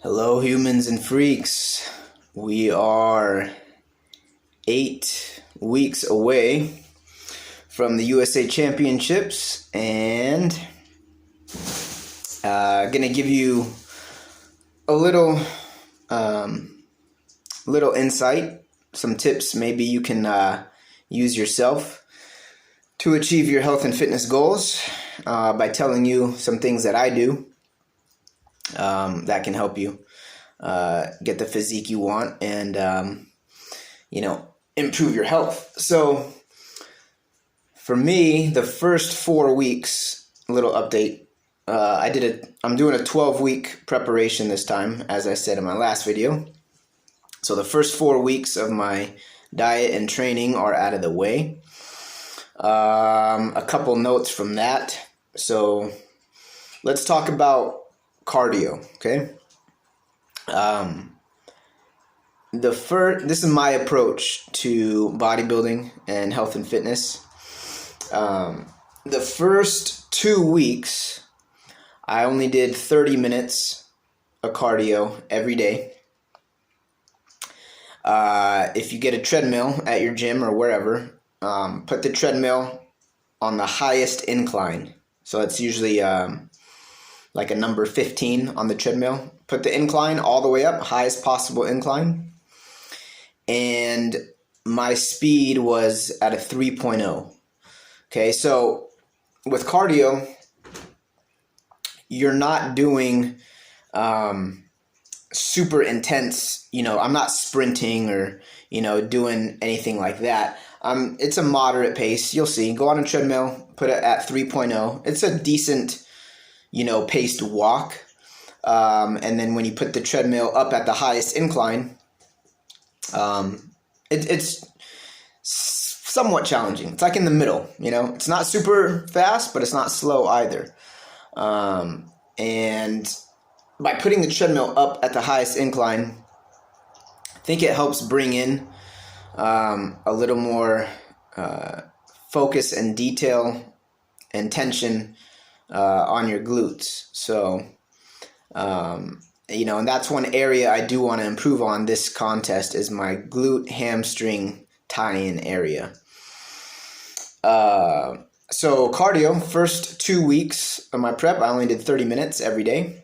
Hello, humans and freaks. We are 8 weeks away from the USA Championships, and gonna give you a little insight, some tips maybe you can use yourself to achieve your health and fitness goals by telling you some things that I do that can help you get the physique you want and improve your health. So for me, the first 4 weeks, a little update, I'm doing a 12-week preparation this time, as I said in my last video. So the first 4 weeks of my diet and training are out of the way. A couple notes from that. So let's talk about cardio, okay? This is my approach to bodybuilding and health and fitness. The first 2 weeks, I only did 30 minutes of cardio every day. If you get a treadmill at your gym or wherever, put the treadmill on the highest incline. So it's usually like a number 15 on the treadmill. Put the incline all the way up, highest possible incline. And my speed was at a 3.0. Okay, so with cardio, you're not doing super intense, I'm not sprinting or, doing anything like that. It's a moderate pace. You'll see. Go on a treadmill, put it at 3.0. It's a decent, paced walk. And then when you put the treadmill up at the highest incline, it's somewhat challenging. It's like in the middle, It's not super fast, but it's not slow either. And by putting the treadmill up at the highest incline, I think it helps bring in a little more focus and detail and tension on your glutes. So, and that's one area I do want to improve on this contest is my glute hamstring tie-in area. So cardio, first 2 weeks of my prep, I only did 30 minutes every day.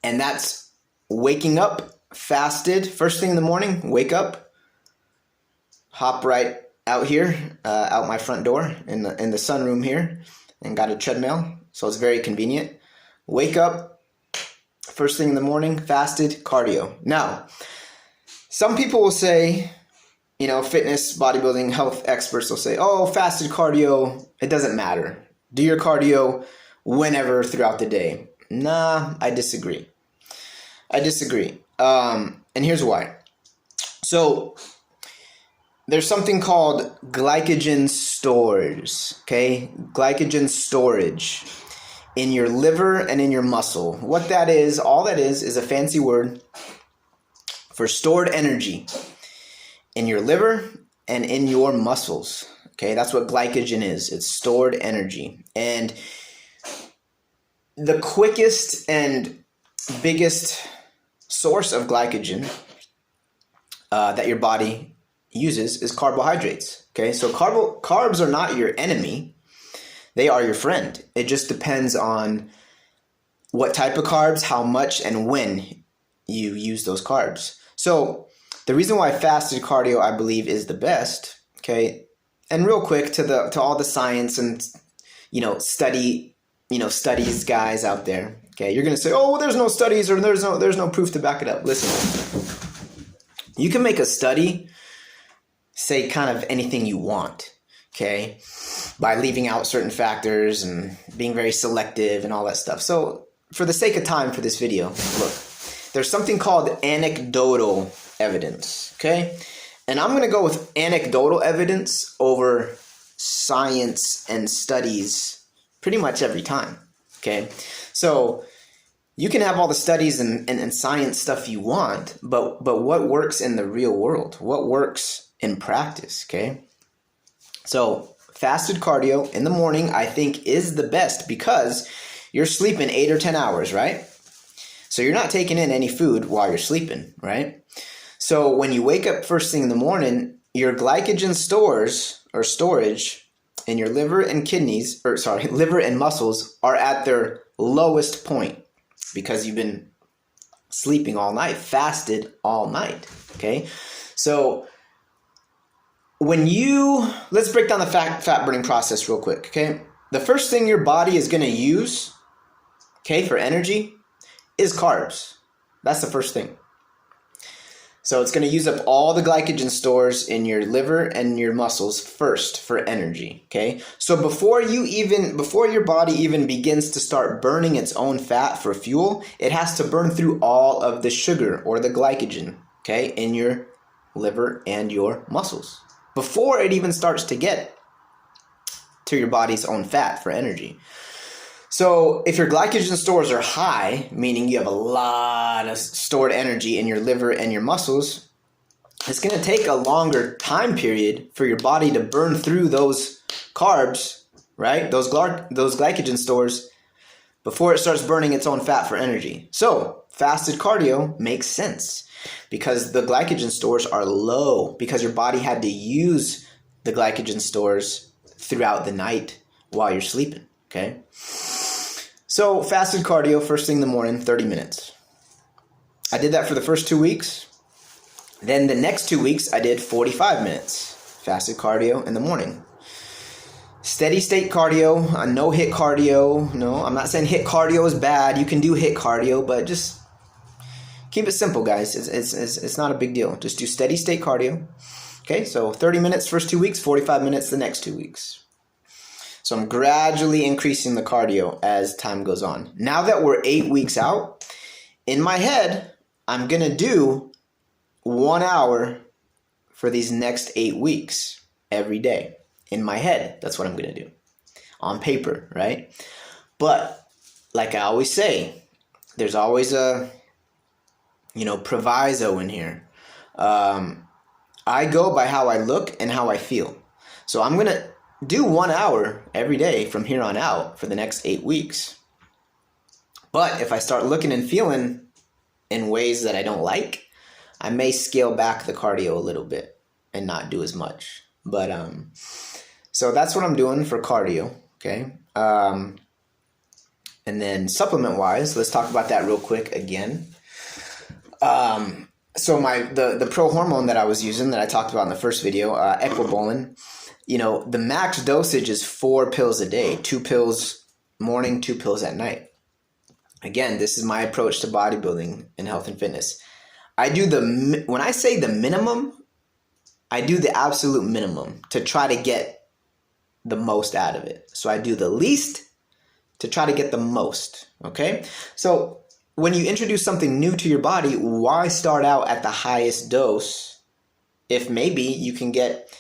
And that's waking up, fasted, first thing in the morning, wake up, hop right out here, out my front door in the sunroom here, and got a treadmill, so it's very convenient. Wake up, first thing in the morning, fasted, cardio. Now, some people will say, fitness, bodybuilding, health experts will say, oh, fasted cardio, it doesn't matter. Do your cardio whenever throughout the day. Nah, I disagree. And here's why. So there's something called glycogen stores, okay? Glycogen storage in your liver and in your muscle. What that is, all that is a fancy word for stored energy in your liver and in your muscles, okay? That's what glycogen is. It's stored energy. And the quickest and biggest source of glycogen that your body uses is carbohydrates. Okay, so carbs are not your enemy, they are your friend. It just depends on what type of carbs, how much, and when you use those carbs. So the reason why fasted cardio, I believe, is the best, okay, and real quick to all the science and studies guys out there. Okay, you're gonna say, oh, well, there's no studies or there's no proof to back it up. Listen, you can make a study say kind of anything you want, okay, by leaving out certain factors and being very selective and all that stuff. So for the sake of time for this video, look, there's something called anecdotal evidence, okay, and I'm gonna go with anecdotal evidence over science and studies pretty much every time. Okay, so you can have all the studies and science stuff you want, but what works in the real world? What works in practice? Okay, so fasted cardio in the morning, I think, is the best because you're sleeping 8 or 10 hours, right? So you're not taking in any food while you're sleeping, right? So when you wake up first thing in the morning, your glycogen stores or storage in your liver and kidneys, liver and muscles are at their lowest point because you've been sleeping all night, fasted all night, okay? So let's break down the fat burning process real quick, okay? The first thing your body is going to use, okay, for energy is carbs. That's the first thing. So it's going to use up all the glycogen stores in your liver and your muscles first for energy, okay? So before your body even begins to start burning its own fat for fuel, it has to burn through all of the sugar or the glycogen, okay, in your liver and your muscles before it even starts to get to your body's own fat for energy. So if your glycogen stores are high, meaning you have a lot of stored energy in your liver and your muscles, it's going to take a longer time period for your body to burn through those carbs, right? Those glycogen stores before it starts burning its own fat for energy. So fasted cardio makes sense because the glycogen stores are low because your body had to use the glycogen stores throughout the night while you're sleeping, okay? So fasted cardio first thing in the morning, 30 minutes. I did that for the first 2 weeks. Then the next 2 weeks, I did 45 minutes fasted cardio in the morning. Steady state cardio, no HIIT cardio. No, I'm not saying HIIT cardio is bad. You can do HIIT cardio, but just keep it simple, guys. It's not a big deal. Just do steady state cardio. Okay, so 30 minutes first 2 weeks, 45 minutes the next 2 weeks. So I'm gradually increasing the cardio as time goes on. Now that we're 8 weeks out, in my head, I'm going to do 1 hour for these next 8 weeks every day. In my head, that's what I'm going to do. On paper, right? But like I always say, there's always a, proviso in here. I go by how I look and how I feel. So I'm going to do 1 hour every day from here on out for the next 8 weeks. But if I start looking and feeling in ways that I don't like, I may scale back the cardio a little bit and not do as much. But so that's what I'm doing for cardio, okay? And then supplement wise, let's talk about that real quick again. So the pro hormone that I was using that I talked about in the first video, Equibolin, the max dosage is 4 pills a day, 2 pills morning, 2 pills at night. Again, this is my approach to bodybuilding and health and fitness. When I say the minimum, I do the absolute minimum to try to get the most out of it. So I do the least to try to get the most, okay? So when you introduce something new to your body, why start out at the highest dose if maybe you can get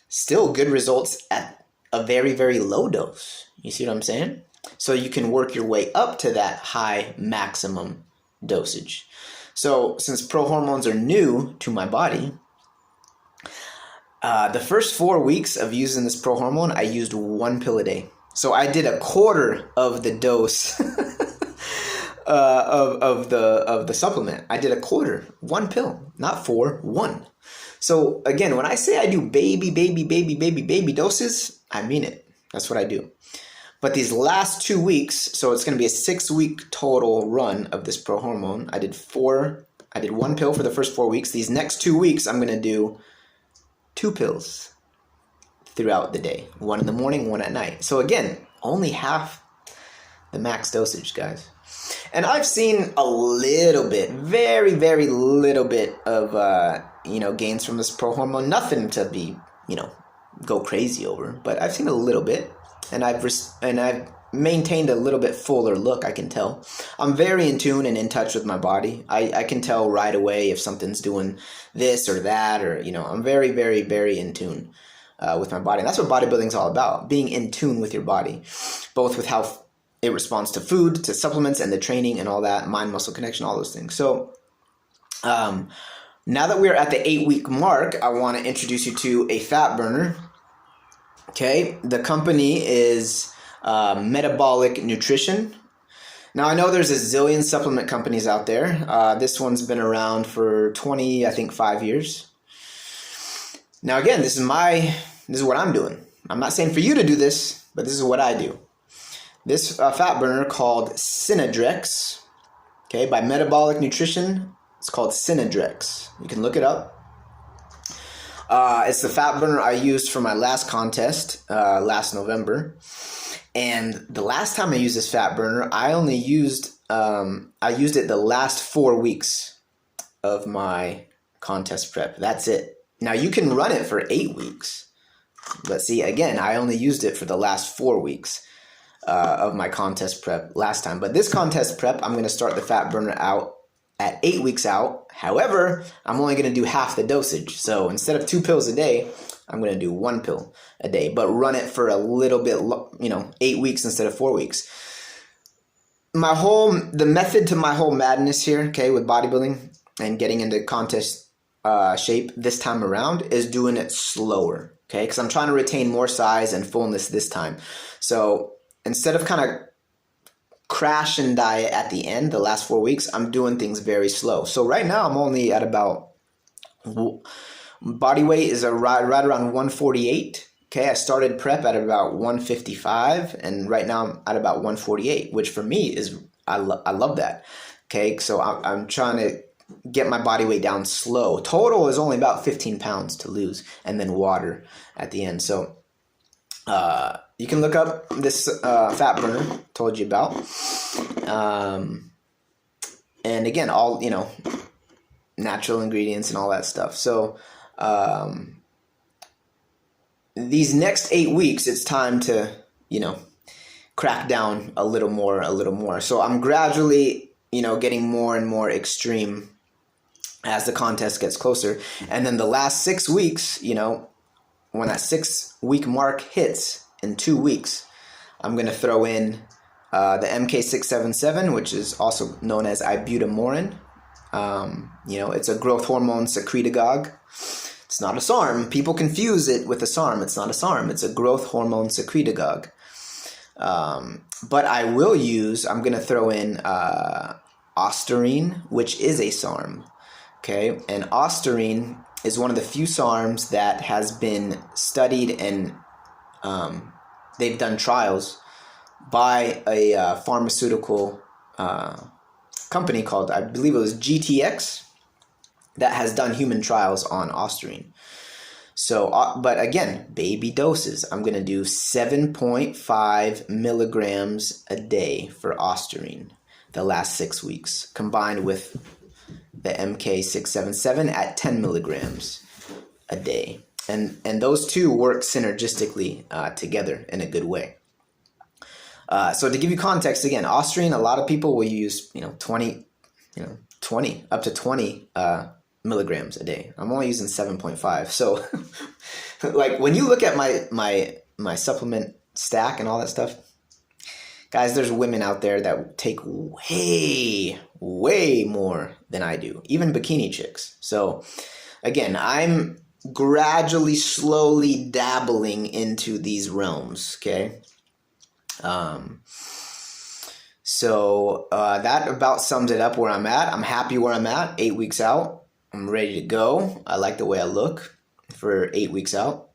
still good results at a very, very low dose? You see what I'm saying? So you can work your way up to that high maximum dosage. So since pro hormones are new to my body, the first 4 weeks of using this pro hormone, I used 1 pill a day. So I did a quarter of the dose of the supplement. I did a quarter, 1 pill, not 4, 1. So again, when I say I do baby doses, I mean it. That's what I do. But these last 2 weeks, so it's going to be a 6-week total run of this pro hormone. I did 1 pill for the first 4 weeks. These next 2 weeks, I'm going to do 2 pills throughout the day. 1 in the morning, 1 at night. So again, only half the max dosage, guys. And I've seen a little bit, very, very little bit of, gains from this pro hormone. Nothing to be, go crazy over. But I've seen a little bit. And I've maintained a little bit fuller look, I can tell. I'm very in tune and in touch with my body. I can tell right away if something's doing this or that, or, I'm very, very, very in tune with my body. And that's what bodybuilding is all about, being in tune with your body, both with how it responds to food, to supplements, and the training and all that, mind-muscle connection, all those things. So now that we're at the 8-week mark, I want to introduce you to a fat burner. Okay, the company is Metabolic Nutrition. Now, I know there's a zillion supplement companies out there. This one's been around for 20, I think 5 years. Now, again, this is what I'm doing. I'm not saying for you to do this, but this is what I do. This fat burner called Synadrex, okay, by Metabolic Nutrition. It's called Synadrex. You can look it up. It's the fat burner I used for my last contest last November. And the last time I used this fat burner, I used it the last 4 weeks of my contest prep. That's it. Now you can run it for 8 weeks. But see, again, I only used it for the last 4 weeks of my contest prep last time. But this contest prep, I'm going to start the fat burner out at 8 weeks out. However, I'm only going to do half the dosage. So instead of 2 pills a day, I'm going to do 1 pill a day, but run it for a little bit, 8 weeks instead of 4 weeks. The method to my whole madness here, okay, with bodybuilding and getting into contest shape this time around is doing it slower, okay, because I'm trying to retain more size and fullness this time. So instead of kind of crash and diet at the end, the last 4 weeks, I'm doing things very slow. So right now I'm only at about, body weight is right around 148. Okay, I started prep at about 155, and right now I'm at about 148, which for me is, I love that. Okay, so I'm trying to get my body weight down slow. Total is only about 15 pounds to lose, and then water at the end. So you can look up this fat burner told you about. And again, all, natural ingredients and all that stuff. So these next 8 weeks, it's time to, crack down a little more. So I'm gradually, getting more and more extreme as the contest gets closer. And then the last 6 weeks, when that 6 week mark hits in 2 weeks, I'm going to throw in the MK677, which is also known as ibutamorin. It's a growth hormone secretagogue. It's not a SARM. People confuse it with a SARM. It's not a SARM. It's a growth hormone secretagogue. But I'm going to throw in ostarine, which is a SARM. Okay, and ostarine is one of the few SARMs that has been studied, and they've done trials by a pharmaceutical company called, I believe it was GTX, that has done human trials on ostarine. So, but again, baby doses. I'm going to do 7.5 milligrams a day for ostarine the last 6 weeks, combined with the MK677 at 10 milligrams a day. And those two work synergistically together in a good way. So to give you context, again, ostarine, a lot of people will use, 20 up to 20 milligrams a day. I'm only using 7.5. So like when you look at my supplement stack and all that stuff, guys, there's women out there that take way more than I do, even bikini chicks. So again, I'm gradually, slowly dabbling into these realms, okay? So that about sums it up where I'm at. I'm happy where I'm at, 8 weeks out. I'm ready to go. I like the way I look for 8 weeks out.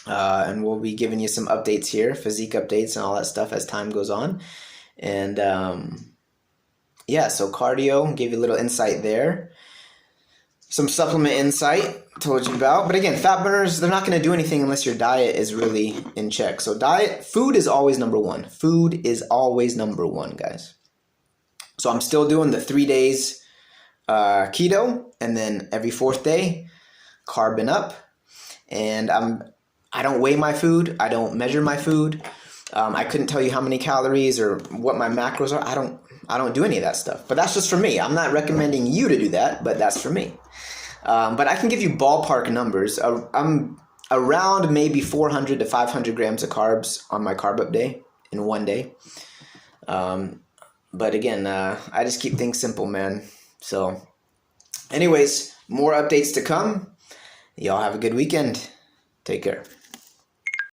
And we'll be giving you some updates here, physique updates and all that stuff as time goes on. And so cardio, gave you a little insight there. Some supplement insight, told you about. But again, fat burners, they're not going to do anything unless your diet is really in check. So food is always number one. Food is always number one, guys. So I'm still doing the 3 days keto, and then every 4th day, carbon up. And I don't weigh my food. I don't measure my food. I couldn't tell you how many calories or what my macros are. I don't do any of that stuff. But that's just for me. I'm not recommending you to do that, but that's for me. But I can give you ballpark numbers. I'm around maybe 400 to 500 grams of carbs on my carb up day in 1 day. But again, I just keep things simple, man. So anyways, more updates to come. Y'all have a good weekend. Take care.